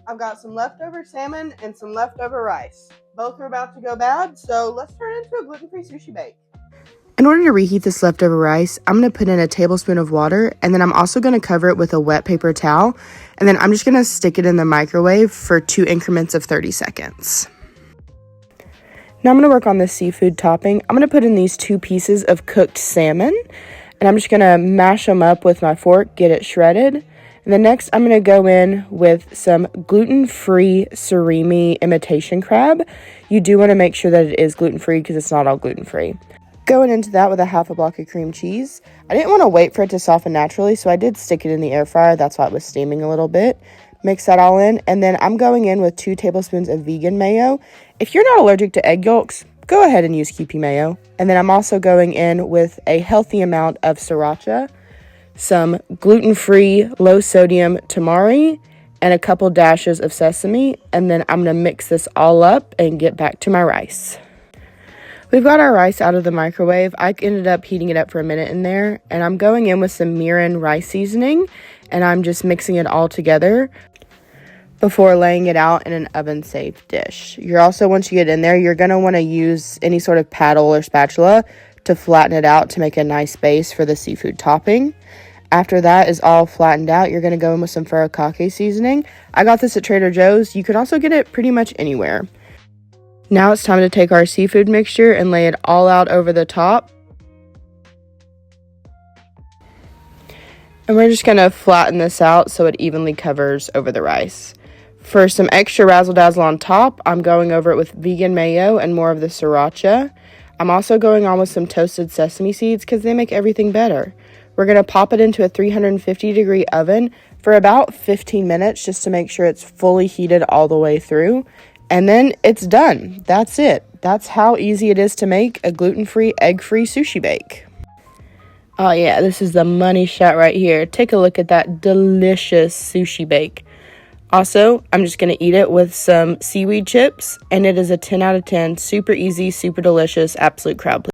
I've got some leftover salmon and some leftover rice. Both are about to go bad, so let's turn it into a gluten-free sushi bake. In order to reheat this leftover rice, I'm going to put in a tablespoon of water, and then I'm also going to cover it with a wet paper towel, and then I'm just going to stick it in the microwave for 2 increments of 30 seconds. Now I'm going to work on the seafood topping. I'm going to put in these 2 pieces of cooked salmon, and I'm just going to mash them up with my fork, get it shredded. And then next, I'm going to go in with some gluten-free surimi imitation crab. You do want to make sure that it is gluten-free because it's not all gluten-free. Going into that with a half a block of cream cheese. I didn't want to wait for it to soften naturally, so I did stick it in the air fryer. That's why it was steaming a little bit. Mix that all in, and then I'm going in with 2 tablespoons of vegan mayo. If you're not allergic to egg yolks, go ahead and use Kewpie mayo. And then I'm also going in with a healthy amount of sriracha, some gluten-free low-sodium tamari, and a couple dashes of sesame, and then I'm going to mix this all up and get back to my rice. We've got our rice out of the microwave. I ended up heating it up for a minute in there, and I'm going in with some mirin rice seasoning, and I'm just mixing it all together before laying it out in an oven-safe dish. You're also, once you get in there, you're going to want to use any sort of paddle or spatula to flatten it out to make a nice base for the seafood topping. After that is all flattened out, you're going to go in with some furikake seasoning. I got this at Trader Joe's. You can also get it pretty much anywhere. Now it's time to take our seafood mixture and lay it all out over the top. And we're just going to flatten this out so it evenly covers over the rice. For some extra razzle-dazzle on top, I'm going over it with vegan mayo and more of the sriracha. I'm also going on with some toasted sesame seeds because they make everything better. We're going to pop it into a 350-degree oven for about 15 minutes just to make sure it's fully heated all the way through. And then it's done. That's it. That's how easy it is to make a gluten-free, egg-free sushi bake. Oh yeah, this is the money shot right here. Take a look at that delicious sushi bake. Also, I'm just going to eat it with some seaweed chips, and it is a 10 out of 10. Super easy, super delicious, absolute crowd pleaser.